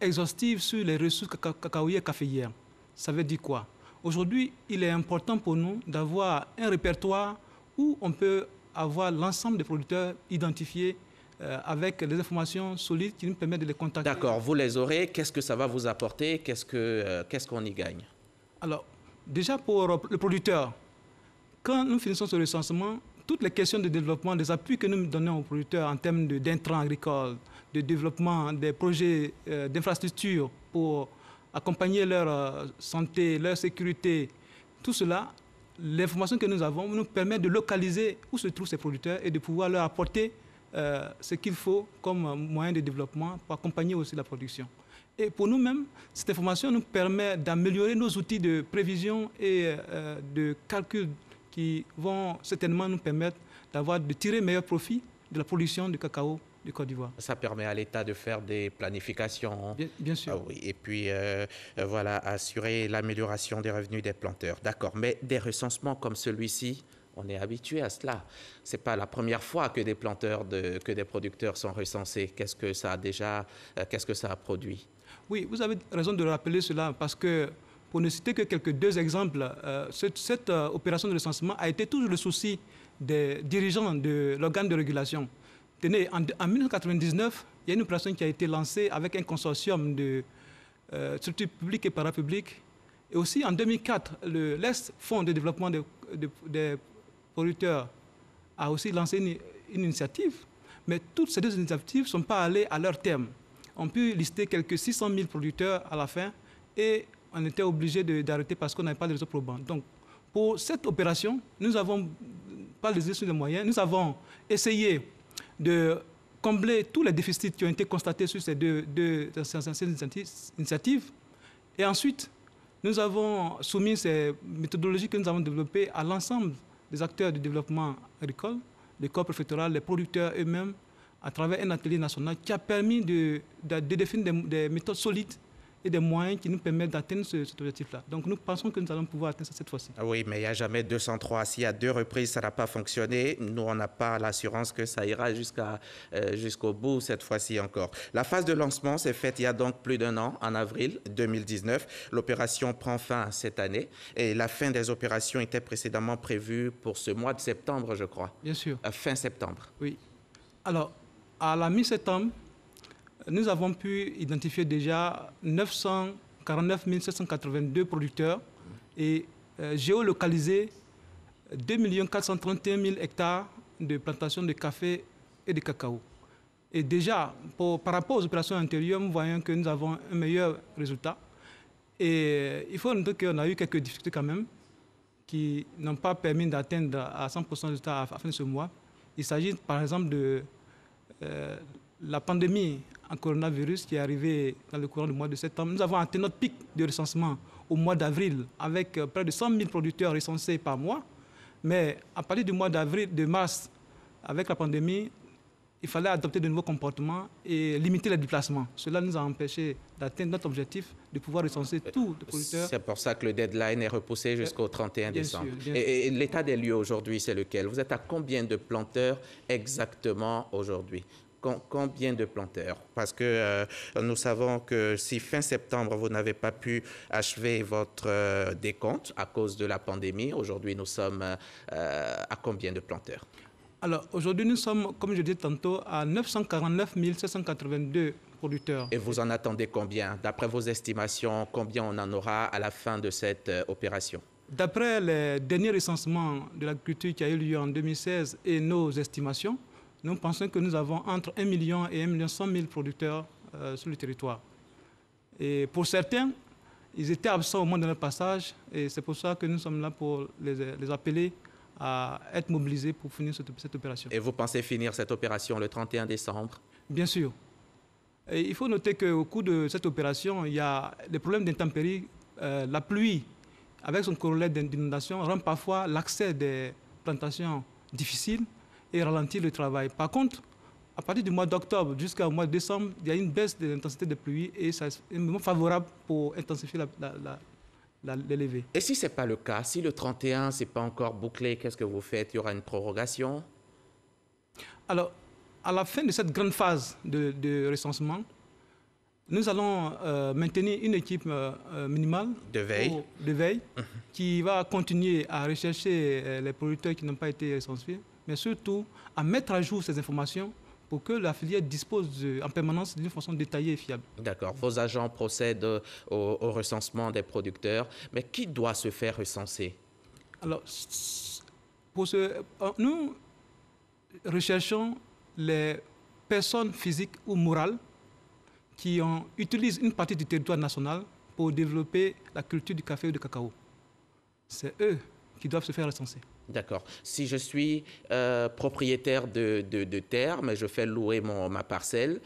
exhaustive sur les ressources cacaoyères et caféières. Ça veut dire quoi? Aujourd'hui, il est important pour nous d'avoir un répertoire où on peut avoir l'ensemble des producteurs identifiés avec les informations solides qui nous permettent de les contacter. D'accord, vous les aurez. Qu'est-ce que ça va vous apporter? Qu'est-ce qu'on y gagne? Alors, déjà pour le producteur, quand nous finissons ce recensement, toutes les questions de développement, des appuis que nous donnons aux producteurs en termes d'intrants agricoles, de développement des projets d'infrastructures pour accompagner leur santé, leur sécurité, tout cela, l'information que nous avons nous permet de localiser où se trouvent ces producteurs et de pouvoir leur apporter ce qu'il faut comme moyen de développement pour accompagner aussi la production. Et pour nous-mêmes, cette information nous permet d'améliorer nos outils de prévision et de calcul qui vont certainement nous permettre de tirer meilleur profit de la production du cacao du Côte d'Ivoire. Ça permet à l'État de faire des planifications. Bien sûr. Ah oui. Et puis, voilà, assurer l'amélioration des revenus des planteurs. D'accord. Mais des recensements comme celui-ci, on est habitué à cela. Ce n'est pas la première fois que des planteurs, que des producteurs sont recensés. Qu'est-ce que ça a produit? Oui, vous avez raison de rappeler cela parce que, pour ne citer que quelques 2 exemples, cette opération de recensement a été toujours le souci des dirigeants de l'organe de régulation. Tenez, en 1999, il y a une opération qui a été lancée avec un consortium de structures publiques et parapubliques. Et aussi en 2004, l'Est-Fonds de développement des producteurs a aussi lancé une initiative. Mais toutes ces 2 initiatives ne sont pas allées à leur terme. On peut lister quelques 600 000 producteurs à la fin et on était obligé d'arrêter parce qu'on n'avait pas de réseau probant. Donc, pour cette opération, nous avons pas les ressources de moyens, nous avons essayé de combler tous les déficits qui ont été constatés sur ces deux initiatives. Et ensuite, nous avons soumis ces méthodologies que nous avons développées à l'ensemble des acteurs du développement agricole, les corps préfectorales, les producteurs eux-mêmes, à travers un atelier national qui a permis de définir des méthodes solides et des moyens qui nous permettent d'atteindre cet objectif-là. Donc nous pensons que nous allons pouvoir atteindre ça cette fois-ci. Oui, mais il n'y a jamais 203. S'il y a 2 reprises, ça n'a pas fonctionné. Nous, on n'a pas l'assurance que ça ira jusqu'au bout cette fois-ci encore. La phase de lancement s'est faite il y a donc plus d'1 an, en avril 2019. L'opération prend fin cette année et la fin des opérations était précédemment prévue pour ce mois de septembre, je crois. Bien sûr. Fin septembre. Oui. Alors, à la mi-septembre, nous avons pu identifier déjà 949 782 producteurs et géolocaliser 2 431 000 hectares de plantations de café et de cacao. Et déjà, par rapport aux opérations antérieures, nous voyons que nous avons un meilleur résultat. Et il faut noter qu'on a eu quelques difficultés quand même qui n'ont pas permis d'atteindre à 100% de résultats à la fin de ce mois. Il s'agit par exemple de la pandémie en coronavirus qui est arrivée dans le courant du mois de septembre. Nous avons atteint notre pic de recensement au mois d'avril avec près de 100 000 producteurs recensés par mois. Mais à partir du mois de mars, avec la pandémie, il fallait adopter de nouveaux comportements et limiter les déplacements. Cela nous a empêché d'atteindre notre objectif de pouvoir recenser tous les producteurs. C'est pour ça que le deadline est repoussé jusqu'au 31 décembre. Bien sûr. Et l'état des lieux aujourd'hui, c'est lequel? Vous êtes à combien de planteurs exactement aujourd'hui? Combien de planteurs? Parce que nous savons que si fin septembre, vous n'avez pas pu achever votre décompte à cause de la pandémie, aujourd'hui nous sommes à combien de planteurs? Alors aujourd'hui nous sommes, comme je disais tantôt, à 949 782 producteurs. Et vous en attendez combien? D'après vos estimations, combien on en aura à la fin de cette opération? D'après les derniers recensements de l'agriculture qui a eu lieu en 2016 et nos estimations, nous pensons que nous avons entre 1 million et 1 100 000 producteurs sur le territoire. Et pour certains, ils étaient absents au moment de leur passage et c'est pour ça que nous sommes là pour les appeler à être mobilisés pour finir cette opération. Et vous pensez finir cette opération le 31 décembre? Bien sûr. Et il faut noter qu'au cours de cette opération, il y a des problèmes d'intempéries. La pluie, avec son corollaire d'inondation, rend parfois l'accès des plantations difficile et ralentit le travail. Par contre, à partir du mois d'octobre jusqu'au mois de décembre, il y a une baisse de l'intensité des pluies et c'est un moment favorable pour intensifier l'élevé. Et si ce n'est pas le cas, si le 31, ce n'est pas encore bouclé, qu'est-ce que vous faites? Il y aura une prorogation? Alors, à la fin de cette grande phase de recensement, nous allons maintenir une équipe minimale de veille, qui va continuer à rechercher les producteurs qui n'ont pas été recensés, mais surtout à mettre à jour ces informations pour que la filière dispose en permanence d'une façon détaillée et fiable. D'accord. Vos agents procèdent au recensement des producteurs, mais qui doit se faire recenser? Alors, nous recherchons les personnes physiques ou morales qui utilisent une partie du territoire national pour développer la culture du café ou du cacao. C'est eux qui doivent se faire recenser. D'accord. Si je suis propriétaire de terre, mais je fais louer ma parcelle,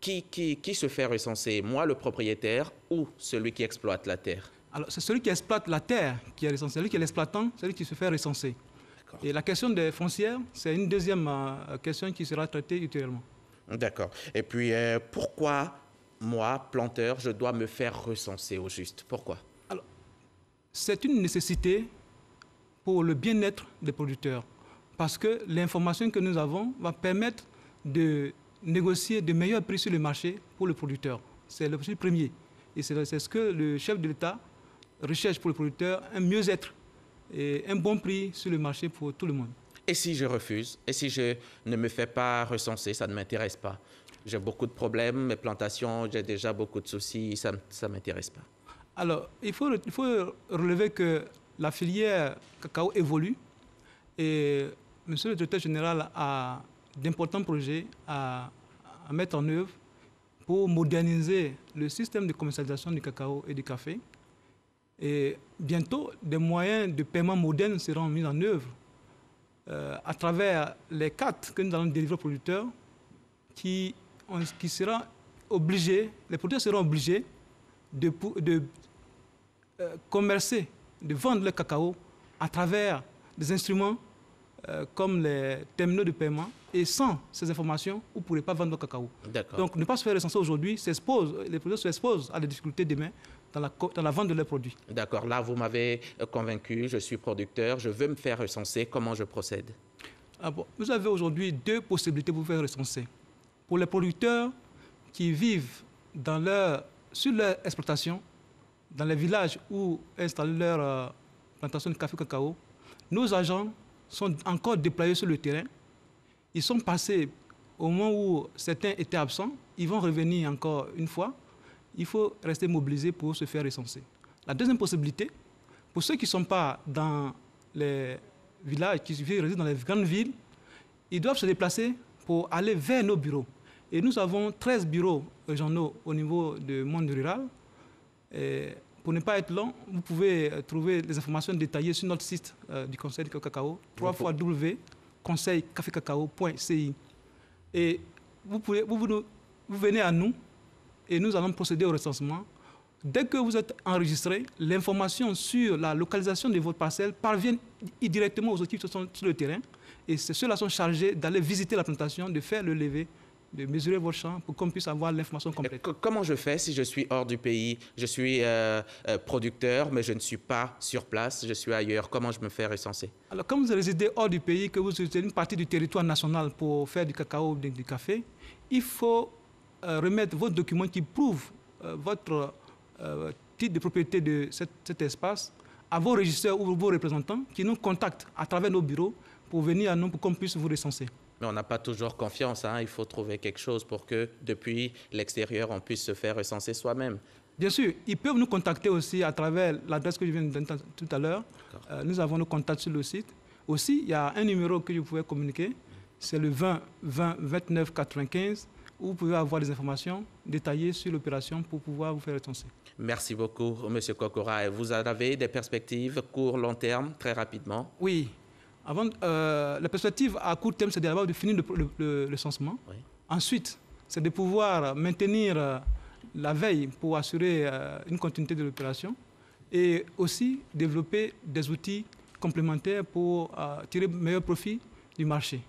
qui se fait recenser? Moi, le propriétaire, ou celui qui exploite la terre? Alors, c'est celui qui exploite la terre qui est recensé. Celui qui est l'exploitant, c'est celui qui se fait recenser. Et la question des foncières, c'est une deuxième question qui sera traitée ultérieurement. D'accord. Et puis, pourquoi, moi, planteur, je dois me faire recenser au juste? Pourquoi? Alors, c'est une nécessité pour le bien-être des producteurs. Parce que l'information que nous avons va permettre de négocier de meilleurs prix sur le marché pour le producteur. C'est l'objectif premier. Et c'est ce que le chef de l'État recherche pour le producteur, un mieux-être et un bon prix sur le marché pour tout le monde. Et si je refuse? Et si je ne me fais pas recenser, ça ne m'intéresse pas? J'ai beaucoup de problèmes, mes plantations, j'ai déjà beaucoup de soucis, ça ne m'intéresse pas. Alors, il faut relever que la filière cacao évolue et M. le directeur général a d'importants projets à mettre en œuvre pour moderniser le système de commercialisation du cacao et du café. Et bientôt, des moyens de paiement modernes seront mis en œuvre à travers les cartes que nous allons délivrer aux producteurs qui seront obligés, les producteurs seront obligés de commercer, de vendre le cacao à travers des instruments comme les terminaux de paiement. Et sans ces informations, vous ne pourrez pas vendre votre cacao. Donc, ne pas se faire recenser aujourd'hui, les producteurs s'exposent à des difficultés demain dans la vente de leurs produits. D'accord. Là, vous m'avez convaincu, je suis producteur, je veux me faire recenser. Comment je procède? Vous avez aujourd'hui 2 possibilités pour vous faire recenser. Pour les producteurs qui vivent sur leur exploitation, dans les villages où installent leur plantation de café cacao, nos agents sont encore déployés sur le terrain. Ils sont passés au moment où certains étaient absents. Ils vont revenir encore une fois. Il faut rester mobilisé pour se faire recenser. La deuxième possibilité, pour ceux qui ne sont pas dans les villages, qui résident dans les grandes villes, ils doivent se déplacer pour aller vers nos bureaux. Et nous avons 13 bureaux régionaux au niveau du monde rural. Et pour ne pas être long, vous pouvez trouver les informations détaillées sur notre site du Conseil du cacao, www.conseilcafecacao.ci. Et vous venez à nous et nous allons procéder au recensement. Dès que vous êtes enregistré, l'information sur la localisation de votre parcelle parvient directement aux équipes qui sont sur le terrain. Et ceux-là sont chargés d'aller visiter la plantation, de faire le levé, de mesurer vos champs pour qu'on puisse avoir l'information complète. Comment je fais si je suis hors du pays? Je suis producteur, mais je ne suis pas sur place, je suis ailleurs. Comment je me fais recenser? Alors, comme vous résidez hors du pays, que vous utilisez une partie du territoire national pour faire du cacao ou du café, il faut remettre vos documents qui prouvent votre titre de propriété de cet espace à vos régisseurs ou vos représentants qui nous contactent à travers nos bureaux pour venir à nous pour qu'on puisse vous recenser. Mais on n'a pas toujours confiance, hein? Il faut trouver quelque chose pour que, depuis l'extérieur, on puisse se faire recenser soi-même. Bien sûr, ils peuvent nous contacter aussi à travers l'adresse que je viens de donner tout à l'heure. Nous avons nos contacts sur le site. Aussi, il y a un numéro que je pouvais communiquer, c'est le 20 20 29 95, où vous pouvez avoir des informations détaillées sur l'opération pour pouvoir vous faire recenser. Merci beaucoup, M. Kokora. Et vous avez des perspectives court, long terme, très rapidement? Oui. La perspective à court terme, c'est d'abord de finir le recensement. Oui. Ensuite, c'est de pouvoir maintenir la veille pour assurer une continuité de l'opération et aussi développer des outils complémentaires pour tirer meilleur profit du marché.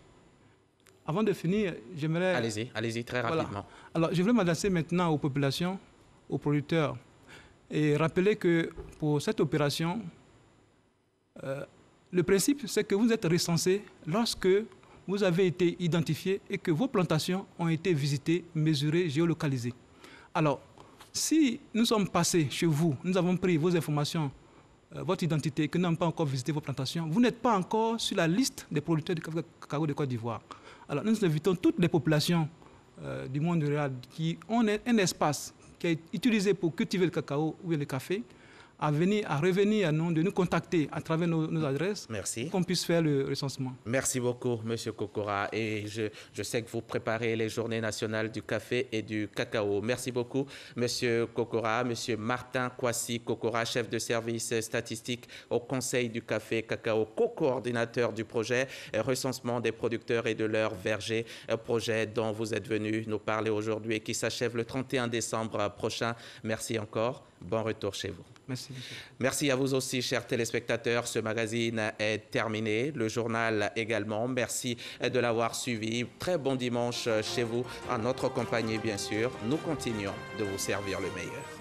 Avant de finir, j'aimerais... Allez-y, très rapidement. Voilà. Alors, je voudrais m'adresser maintenant aux populations, aux producteurs, et rappeler que pour cette opération, le principe, c'est que vous êtes recensé lorsque vous avez été identifié et que vos plantations ont été visitées, mesurées, géolocalisées. Alors, si nous sommes passés chez vous, nous avons pris vos informations, votre identité, et que nous n'avons pas encore visité vos plantations, vous n'êtes pas encore sur la liste des producteurs de cacao de Côte d'Ivoire. Alors, nous invitons toutes les populations du monde rural qui ont un espace qui est utilisé pour cultiver le cacao ou le café, à revenir à nous, de nous contacter à travers nos adresses. Merci. Pour qu'on puisse faire le recensement. Merci beaucoup, M. Kokora. Et je sais que vous préparez les journées nationales du café et du cacao. Merci beaucoup, M. Kokora. M. Martin Kwasi Kokora, chef de service statistique au Conseil du café et cacao, co-coordinateur du projet recensement des producteurs et de leurs vergers, un projet dont vous êtes venu nous parler aujourd'hui et qui s'achève le 31 décembre prochain. Merci encore. Bon retour chez vous. Merci, monsieur. Merci à vous aussi, chers téléspectateurs. Ce magazine est terminé. Le journal également. Merci de l'avoir suivi. Très bon dimanche chez vous, en notre compagnie, bien sûr. Nous continuons de vous servir le meilleur.